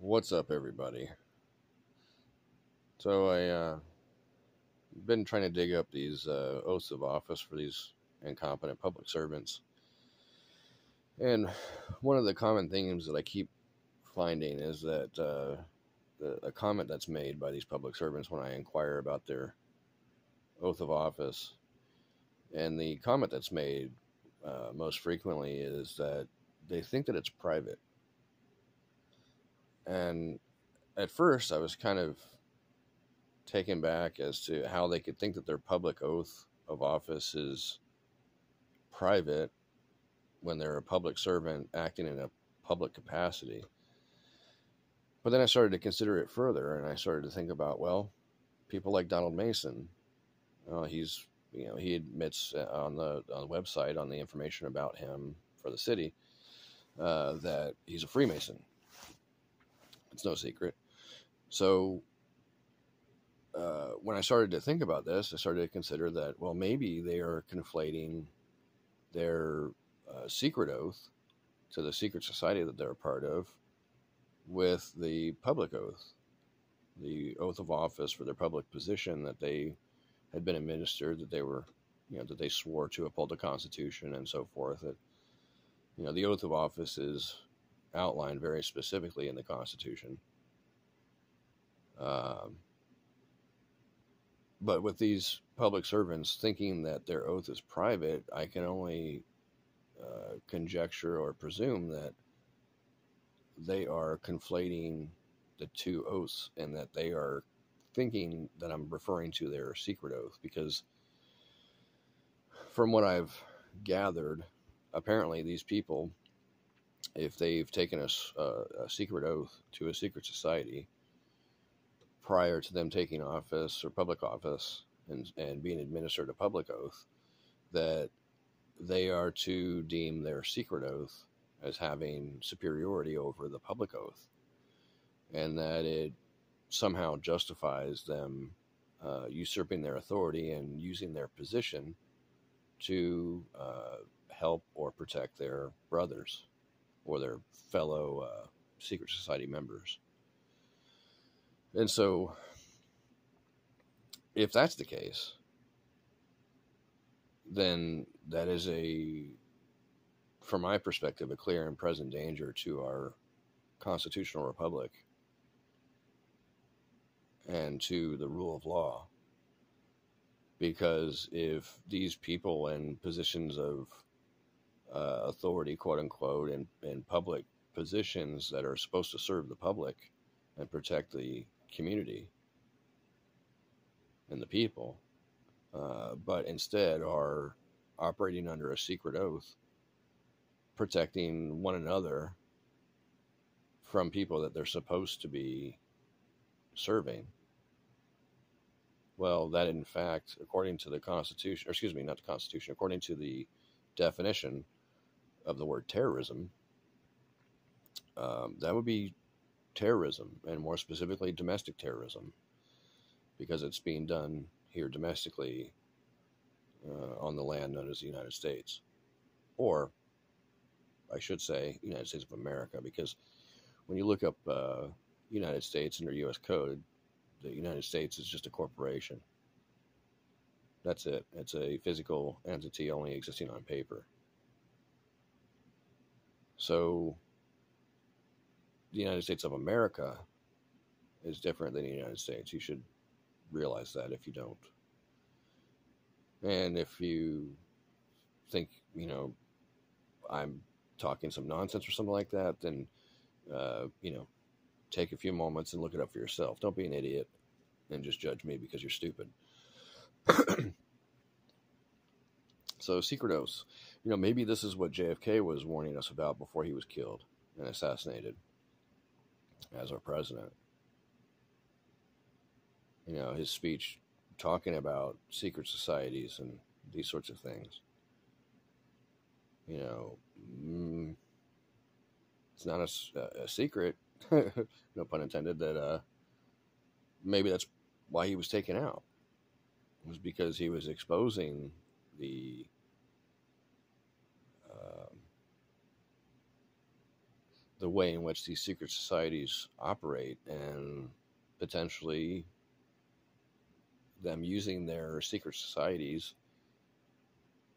What's up, everybody? So I been trying to dig up these oaths of office for these incompetent public servants, and one of the common themes that I keep finding is that a comment that's made by these public servants when I inquire about their oath of office, and the comment that's made most frequently is that they think that it's private. And at first, I was kind of taken back as to how they could think that their public oath of office is private when they're a public servant acting in a public capacity. But then I started to consider it further, and I started to think about, well, people like Donald Mason. He admits on the website, on the information about him for the city, that he's a Freemason. It's no secret. So when I started to think about this, I started to consider that, well, maybe they are conflating their secret oath to the secret society that they're a part of with the public oath, the oath of office for their public position that they had been administered, that they were, that they swore to uphold the Constitution and so forth. That, the oath of office is outlined very specifically in the Constitution. But with these public servants thinking that their oath is private, I can only conjecture or presume that they are conflating the two oaths and that they are thinking that I'm referring to their secret oath, because from what I've gathered, apparently these people, if they've taken a secret oath to a secret society prior to them taking office or public office and being administered a public oath, that they are to deem their secret oath as having superiority over the public oath, and that it somehow justifies them usurping their authority and using their position to help or protect their brothers or their fellow secret society members. And so, if that's the case, then that is from my perspective, a clear and present danger to our constitutional republic and to the rule of law. Because if these people in positions of authority, quote unquote, in public positions that are supposed to serve the public and protect the community and the people, but instead are operating under a secret oath, protecting one another from people that they're supposed to be serving, well, that in fact, according to the Constitution, or excuse me, not the Constitution, according to the definition of the word terrorism, that would be terrorism, and more specifically domestic terrorism, because it's being done here domestically on the land known as the United States, or I should say United States of America, because when you look up United States under U.S. Code, the United States is just a corporation. That's it. It's a physical entity only existing on paper. So the United States of America is different than the United States. You should realize that if you don't. And if you think, I'm talking some nonsense or something like that, then, take a few moments and look it up for yourself. Don't be an idiot and just judge me because you're stupid. So, secret oaths. Maybe this is what JFK was warning us about before he was killed and assassinated as our president. His speech talking about secret societies and these sorts of things. It's not a secret, no pun intended, that maybe that's why he was taken out. It was because he was exposing the way in which these secret societies operate, and potentially them using their secret societies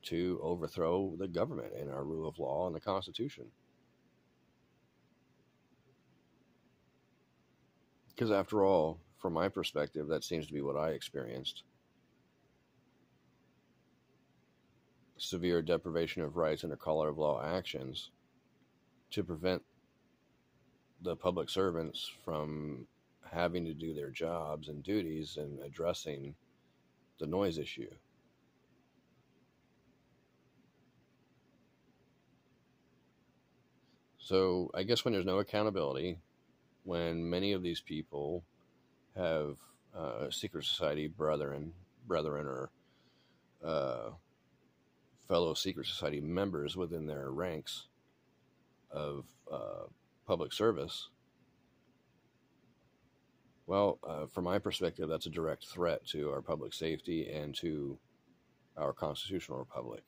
to overthrow the government and our rule of law and the Constitution. Because after all, from my perspective, that seems to be what I experienced. Severe deprivation of rights under color of law actions to prevent the public servants from having to do their jobs and duties and addressing the noise issue. So I guess when there's no accountability, when many of these people have secret society brethren or fellow secret society members within their ranks of public service, well, from my perspective, that's a direct threat to our public safety and to our constitutional republic.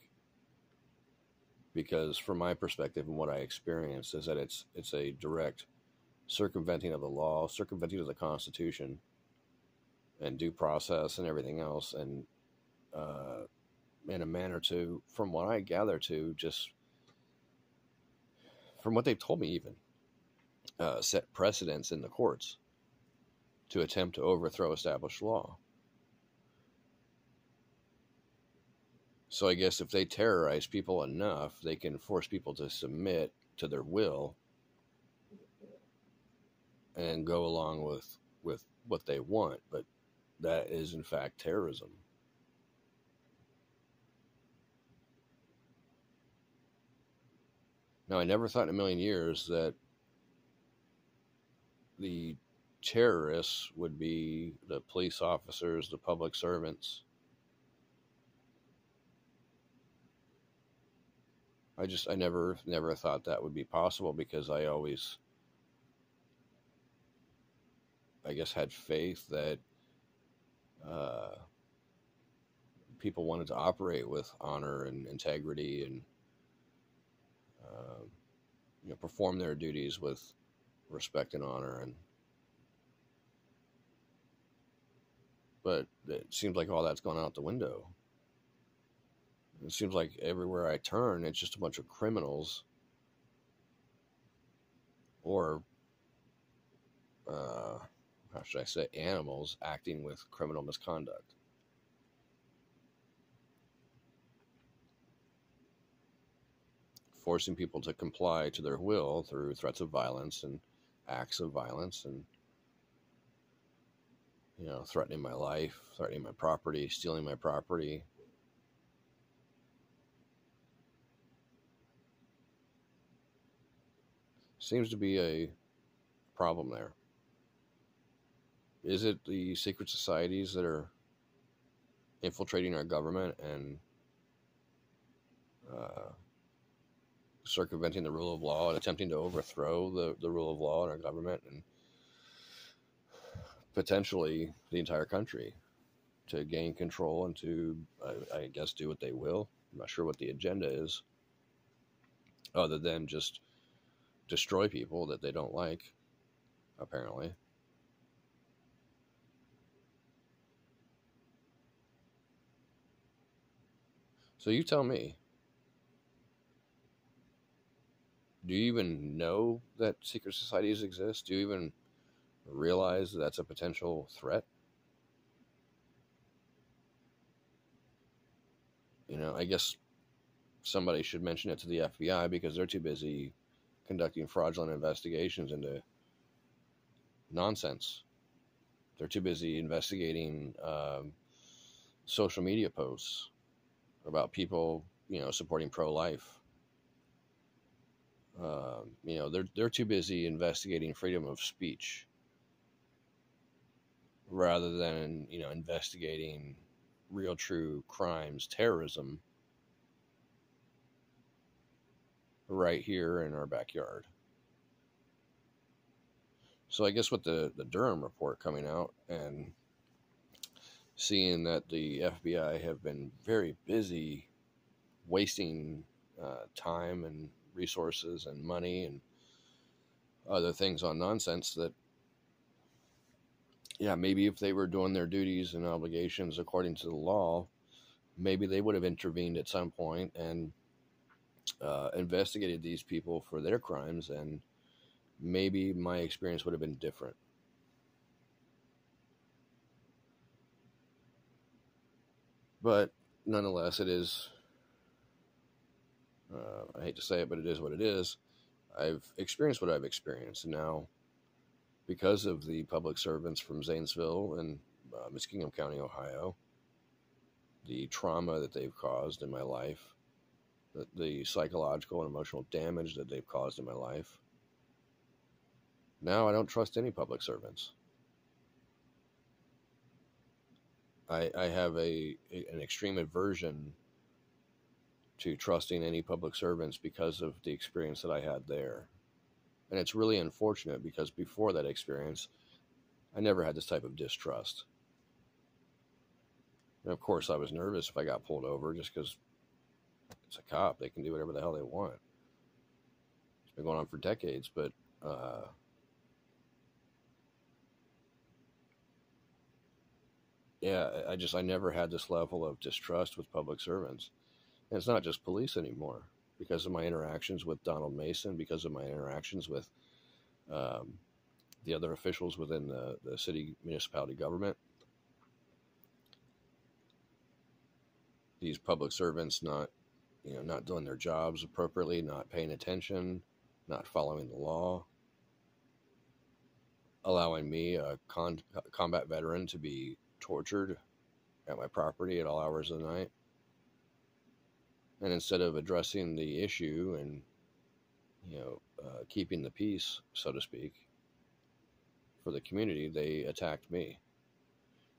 Because from my perspective and what I experienced is that it's a direct circumventing of the law, circumventing of the Constitution and due process and everything else, and in a manner to, from what I gather, to just from what they've told me, even set precedents in the courts to attempt to overthrow established law. So I guess if they terrorize people enough, they can force people to submit to their will and go along with what they want. But that is, in fact, terrorism. Now, I never thought in a million years that the terrorists would be the police officers, the public servants. I never thought that would be possible, because I always, I guess, had faith that people wanted to operate with honor and integrity and perform their duties with respect and honor. But it seems like all that's gone out the window. It seems like everywhere I turn, it's just a bunch of criminals or, how should I say, animals acting with criminal misconduct. Forcing people to comply to their will through threats of violence and acts of violence, and threatening my life, threatening my property, stealing my property. Seems to be a problem there. Is it the secret societies that are infiltrating our government and circumventing the rule of law and attempting to overthrow the rule of law in our government and potentially the entire country, to gain control and to, I guess, do what they will? I'm not sure what the agenda is, other than just destroy people that they don't like, apparently. So you tell me, do you even know that secret societies exist? Do you even realize that that's a potential threat? I guess somebody should mention it to the FBI, because they're too busy conducting fraudulent investigations into nonsense. They're too busy investigating social media posts about people, supporting pro-life. They're too busy investigating freedom of speech rather than, investigating real, true crimes, terrorism, right here in our backyard. So I guess with the Durham report coming out and seeing that the FBI have been very busy wasting time and resources and money and other things on nonsense that, yeah, maybe if they were doing their duties and obligations according to the law, maybe they would have intervened at some point and investigated these people for their crimes, and maybe my experience would have been different. But nonetheless, it is, I hate to say it, but it is what it is. I've experienced what I've experienced. And now, because of the public servants from Zanesville and Muskingum County, Ohio, the trauma that they've caused in my life, the psychological and emotional damage that they've caused in my life, now I don't trust any public servants. I have an extreme aversion to trusting any public servants because of the experience that I had there. And it's really unfortunate because before that experience, I never had this type of distrust. And of course, I was nervous if I got pulled over just because it's a cop. They can do whatever the hell they want. It's been going on for decades, but yeah, I never had this level of distrust with public servants. And it's not just police anymore. Because of my interactions with Donald Mason, because of my interactions with the other officials within the city municipality government, these public servants not doing their jobs appropriately, not paying attention, not following the law, allowing me, a combat veteran, to be tortured at my property at all hours of the night. And instead of addressing the issue and, keeping the peace, so to speak, for the community, they attacked me.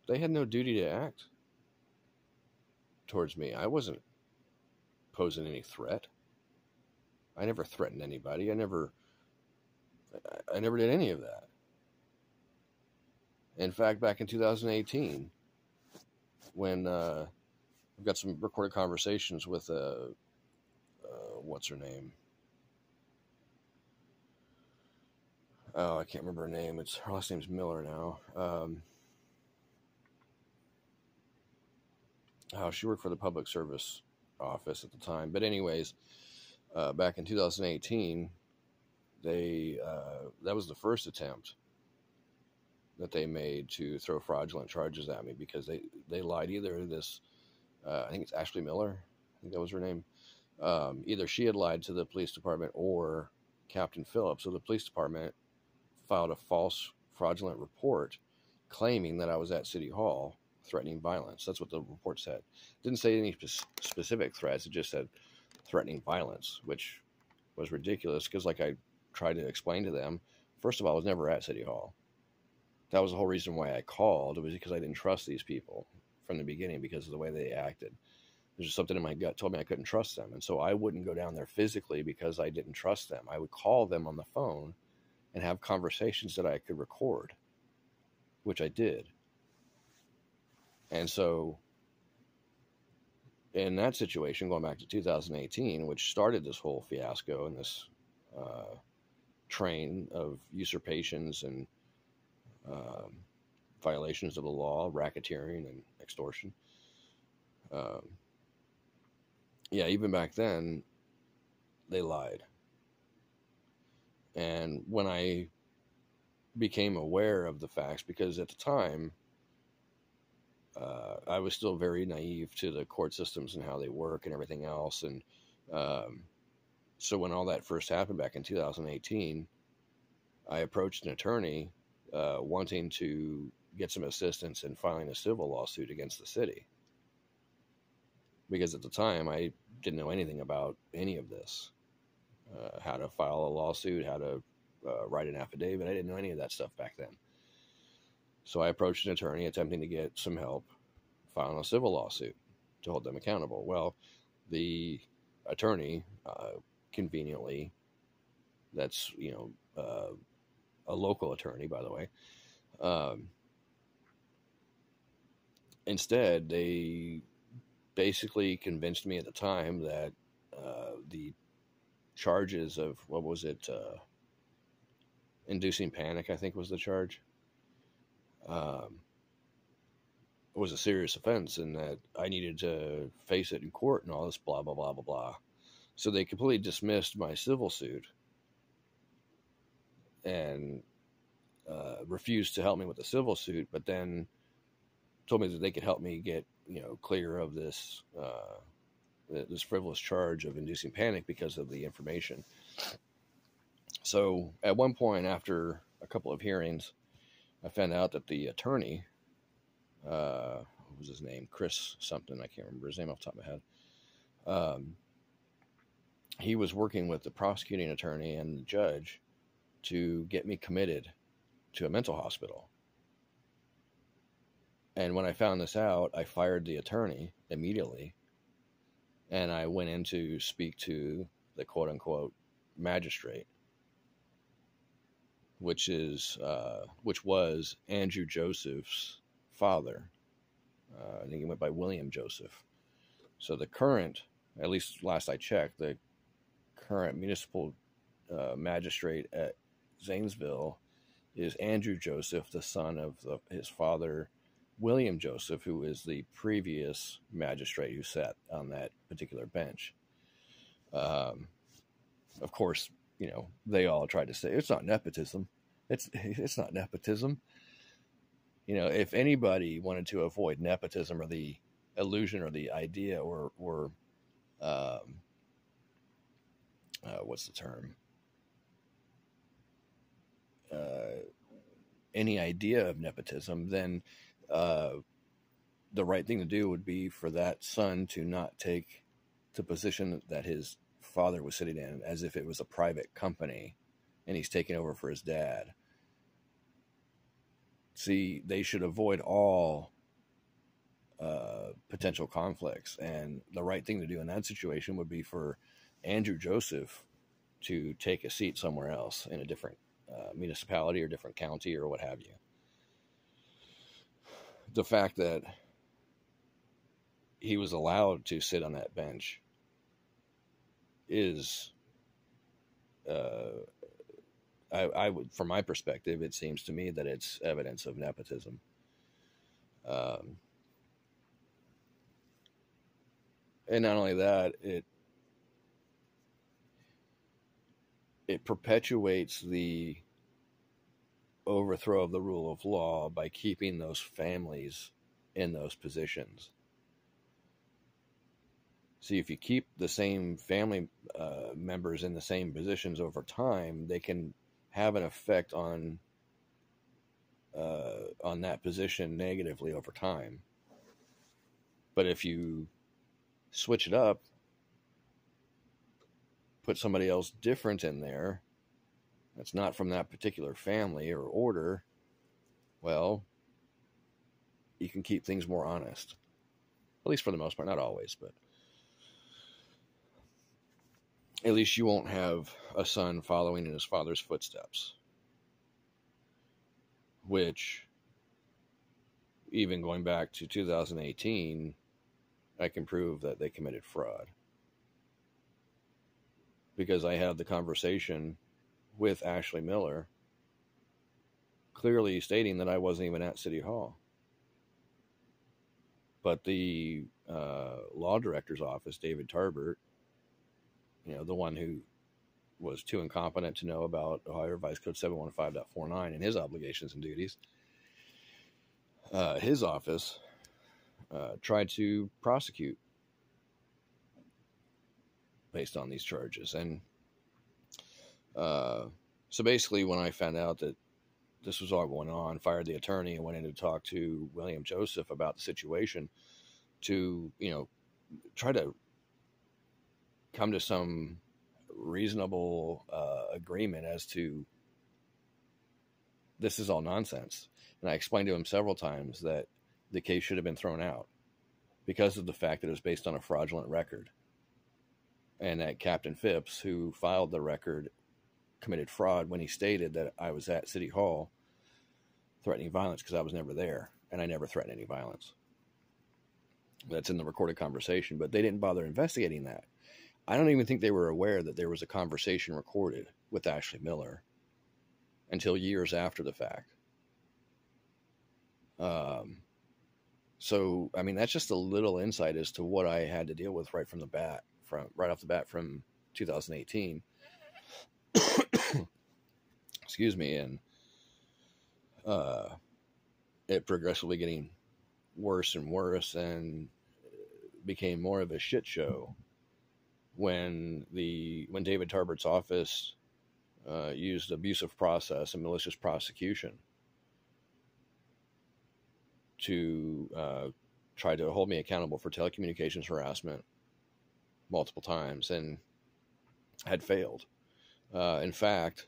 They had no duty to act towards me. I wasn't posing any threat. I never threatened anybody. I never did any of that. In fact, back in 2018, when I've got some recorded conversations with what's her name? Oh, I can't remember her name. Her last name's Miller now. She worked for the public service office at the time. But anyways, back in 2018, that was the first attempt that they made to throw fraudulent charges at me because they lied. Either this, I think it's Ashley Miller, I think that was her name. Either she had lied to the police department or Captain Phillips. So the police department filed a false fraudulent report claiming that I was at City Hall threatening violence. That's what the report said. It didn't say any specific threats. It just said threatening violence, which was ridiculous because, like I tried to explain to them, first of all, I was never at City Hall. That was the whole reason why I called. It was because I didn't trust these people from the beginning because of the way they acted. There's just something in my gut told me I couldn't trust them. And so I wouldn't go down there physically because I didn't trust them. I would call them on the phone and have conversations that I could record, which I did. And so in that situation, going back to 2018, which started this whole fiasco and this train of usurpations and violations of the law, racketeering and extortion. Even back then, they lied. And when I became aware of the facts, because at the time, I was still very naive to the court systems and how they work and everything else. And so when all that first happened back in 2018, I approached an attorney wanting to get some assistance in filing a civil lawsuit against the city. Because at the time, I didn't know anything about any of this. How to file a lawsuit, how to write an affidavit. I didn't know any of that stuff back then. So I approached an attorney attempting to get some help filing a civil lawsuit to hold them accountable. Well, the attorney, conveniently, that's, a local attorney, by the way, instead, they basically convinced me at the time that the charges of, what was it, inducing panic, I think was the charge. Was a serious offense, and that I needed to face it in court and all this blah blah blah blah blah. So they completely dismissed my civil suit and refused to help me with the civil suit, but then told me that they could help me get clear of this this frivolous charge of inducing panic because of the information. So at one point, after a couple of hearings, I found out that the attorney, what was his name? Chris something. I can't remember his name off the top of my head. He was working with the prosecuting attorney and the judge to get me committed to a mental hospital. And when I found this out, I fired the attorney immediately. And I went in to speak to the quote unquote magistrate, which was Andrew Joseph's father. I think he went by William Joseph. So the current, at least last I checked, the current municipal magistrate at Zanesville is Andrew Joseph, the son of his father, William Joseph, who is the previous magistrate who sat on that particular bench. Of course, they all tried to say it's not nepotism. It's not nepotism. If anybody wanted to avoid nepotism or the illusion or the idea or what's the term? Any idea of nepotism, then the right thing to do would be for that son to not take the position that his father was sitting in as if it was a private company and he's taking over for his dad. See, they should avoid all potential conflicts, and the right thing to do in that situation would be for Andrew Joseph to take a seat somewhere else in a different municipality or different county or what have you. The fact that he was allowed to sit on that bench is, I would, from my perspective, it seems to me that it's evidence of nepotism. And not only that, it perpetuates the overthrow of the rule of law by keeping those families in those positions. See, if you keep the same family members in the same positions over time, they can have an effect on that position negatively over time. But if you switch it up, put somebody else different in there that's not from that particular family or order, well, you can keep things more honest. At least for the most part, not always, but at least you won't have a son following in his father's footsteps, which, even going back to 2018, I can prove that they committed fraud. Because I had the conversation with Ashley Miller, clearly stating that I wasn't even at City Hall. But the law director's office, David Tarbert, the one who was too incompetent to know about Ohio Revised Code 715.49 and his obligations and duties, his office tried to prosecute based on these charges. And so basically, when I found out that this was all going on, fired the attorney and went in to talk to William Joseph about the situation to, try to come to some reasonable agreement as to this is all nonsense. And I explained to him several times that the case should have been thrown out because of the fact that it was based on a fraudulent record. And that Captain Phipps, who filed the record, committed fraud when he stated that I was at City Hall threatening violence, because I was never there, and I never threatened any violence. That's in the recorded conversation, but they didn't bother investigating that. I don't even think they were aware that there was a conversation recorded with Ashley Miller until years after the fact. So, I mean, that's just a little insight as to what I had to deal with right off the bat from 2018. Excuse me. And it progressively getting worse and worse, and became more of a shit show when David Tarbert's office used abusive process and malicious prosecution to try to hold me accountable for telecommunications harassment multiple times, and had failed. In fact,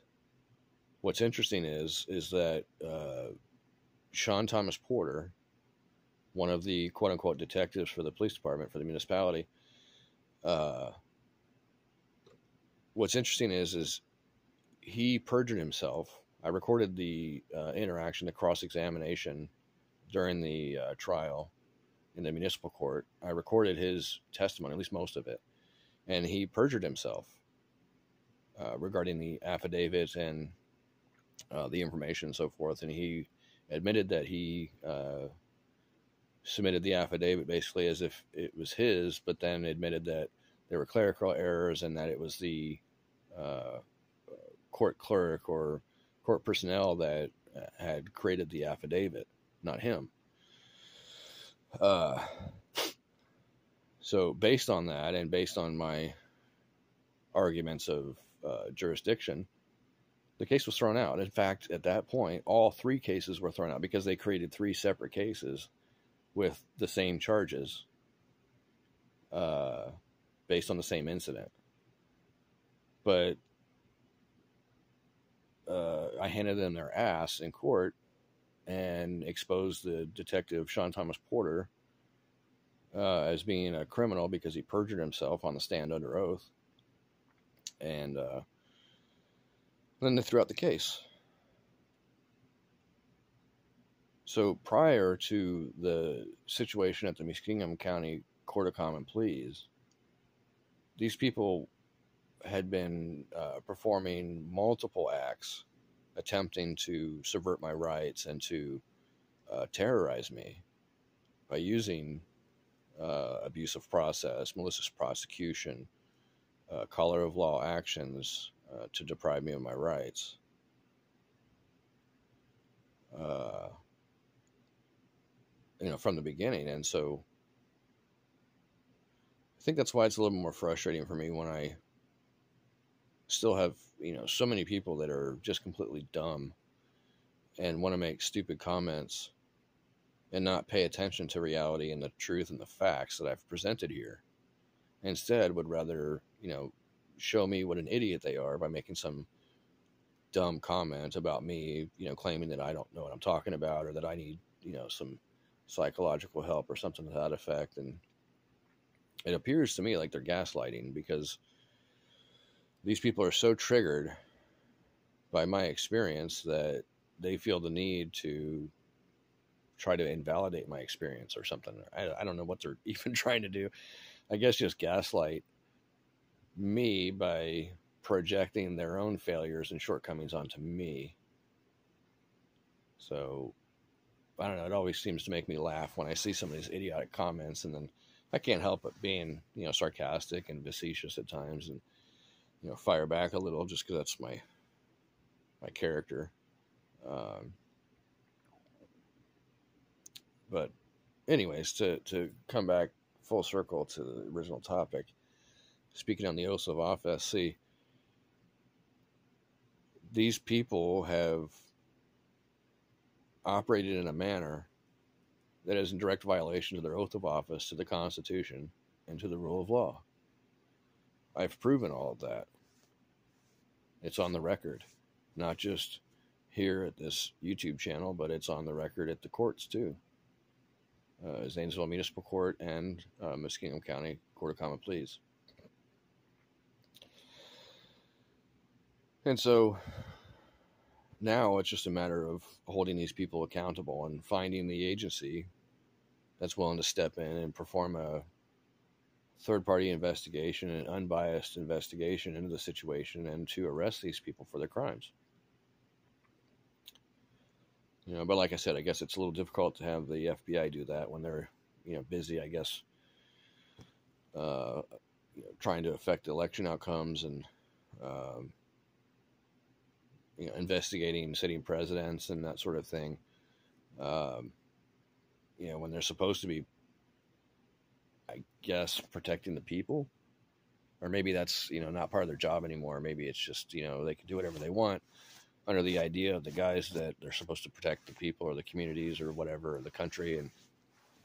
what's interesting is that Sean Thomas Porter, one of the quote-unquote detectives for the police department for the municipality, what's interesting is he perjured himself. I recorded the interaction, the cross-examination during the trial in the municipal court. I recorded his testimony, at least most of it, and he perjured himself regarding the affidavits and the information and so forth. And he admitted that he submitted the affidavit basically as if it was his, but then admitted that there were clerical errors and that it was the court clerk or court personnel that had created the affidavit, not him. So based on that, and based on my arguments of jurisdiction, the case was thrown out. In fact, at that point, all three cases were thrown out because they created three separate cases with the same charges based on the same incident. But I handed them their ass in court and exposed the detective Sean Thomas Porter as being a criminal because he perjured himself on the stand under oath. And then they threw out the case. So prior to the situation at the Muskingum County Court of Common Pleas, these people had been performing multiple acts attempting to subvert my rights and to terrorize me by using abusive process, malicious prosecution, collar of law actions to deprive me of my rights. From the beginning. And so I think that's why it's a little more frustrating for me when I still have, so many people that are just completely dumb and want to make stupid comments and not pay attention to reality and the truth and the facts that I've presented here. Instead, would rather, show me what an idiot they are by making some dumb comment about me, claiming that I don't know what I'm talking about, or that I need, some psychological help or something to that effect. And it appears to me like they're gaslighting, because these people are so triggered by my experience that they feel the need to try to invalidate my experience or something. I don't know what they're even trying to do. I guess just gaslight me by projecting their own failures and shortcomings onto me. So I don't know. It always seems to make me laugh when I see some of these idiotic comments, and then I can't help but being, sarcastic and facetious at times, and, fire back a little just because that's my character. But anyways, to come back full circle to the original topic, speaking on the oaths of office, see, these people have operated in a manner that is in direct violation to their oath of office, to the Constitution, and to the rule of law. I've proven all of that. It's on the record, not just here at this YouTube channel, but it's on the record at the courts too. Zanesville Municipal Court and Muskingum County Court of Common Pleas. And so now it's just a matter of holding these people accountable and finding the agency that's willing to step in and perform a third-party investigation, an unbiased investigation into the situation, and to arrest these people for their crimes. But like I said, I guess it's a little difficult to have the FBI do that when they're, busy, I guess, uh, trying to affect election outcomes and, um, investigating sitting presidents and that sort of thing. Um, when they're supposed to be, I guess, protecting the people, or maybe that's, not part of their job anymore. Maybe it's just, they can do whatever they want under the idea of the guys that they're supposed to protect the people or the communities or whatever, or the country. And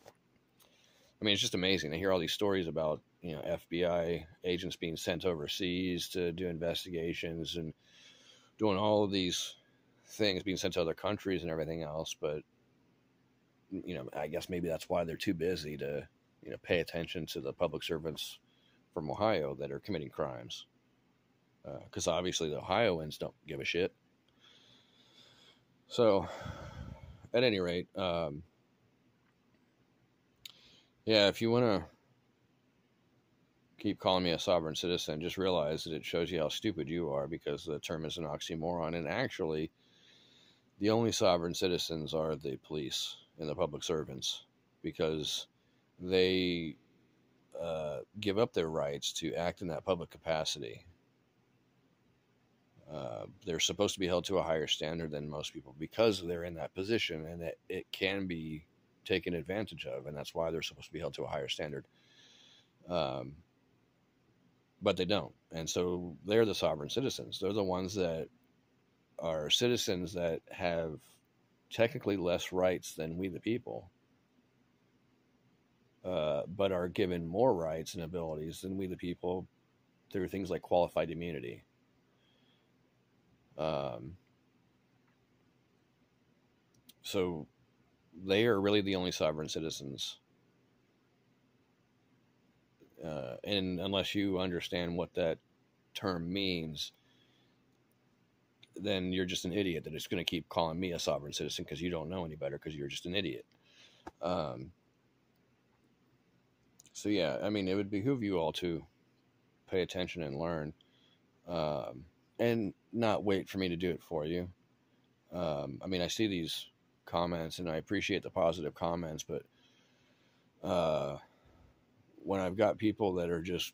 I mean, it's just amazing. I hear all these stories about, FBI agents being sent overseas to do investigations and doing all of these things, being sent to other countries and everything else. But, I guess maybe that's why they're too busy to, pay attention to the public servants from Ohio that are committing crimes. Because obviously the Ohioans don't give a shit. So, at any rate, yeah, if you want to keep calling me a sovereign citizen, just realize that it shows you how stupid you are, because the term is an oxymoron. And actually, the only sovereign citizens are the police and the public servants, because they give up their rights to act in that public capacity. They're supposed to be held to a higher standard than most people because they're in that position, and it can be taken advantage of, and that's why they're supposed to be held to a higher standard. But they don't, and so they're the sovereign citizens. They're the ones that are citizens that have technically less rights than we the people, but are given more rights and abilities than we the people through things like qualified immunity. So they are really the only sovereign citizens. And unless you understand what that term means, then you're just an idiot that is going to keep calling me a sovereign citizen because you don't know any better, because you're just an idiot. So yeah, I mean, it would behoove you all to pay attention and learn, and not wait for me to do it for you. I mean, I see these comments and I appreciate the positive comments, but when I've got people that are just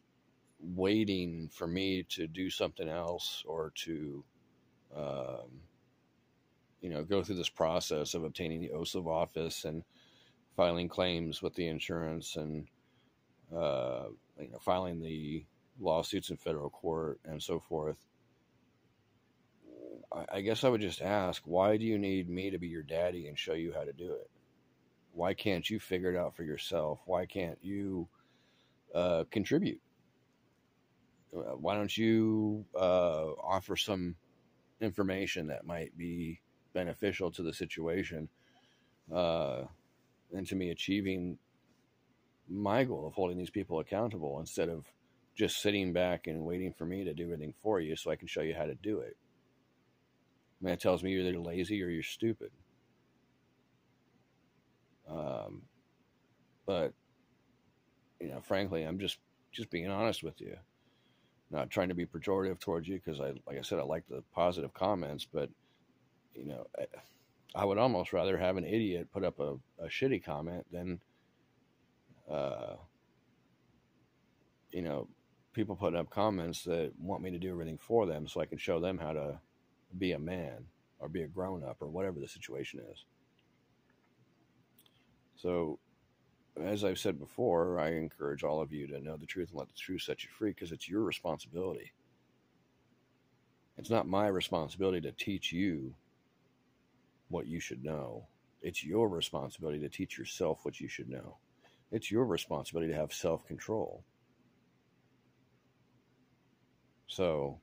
waiting for me to do something else, or to, go through this process of obtaining the oaths of office and filing claims with the insurance and, filing the lawsuits in federal court and so forth, I guess I would just ask, why do you need me to be your daddy and show you how to do it? Why can't you figure it out for yourself? Why can't you contribute? Why don't you offer some information that might be beneficial to the situation, and to me achieving my goal of holding these people accountable, instead of just sitting back and waiting for me to do everything for you so I can show you how to do it? I mean, it tells me you're either lazy or you're stupid. But frankly, I'm just being honest with you, not trying to be pejorative towards you, because like I said, I like the positive comments, but I would almost rather have an idiot put up a shitty comment than people putting up comments that want me to do everything for them so I can show them how to be a man or be a grown-up or whatever the situation is. So, as I've said before, I encourage all of you to know the truth and let the truth set you free, because it's your responsibility. It's not my responsibility to teach you what you should know. It's your responsibility to teach yourself what you should know. It's your responsibility to have self-control. So,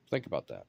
think about that.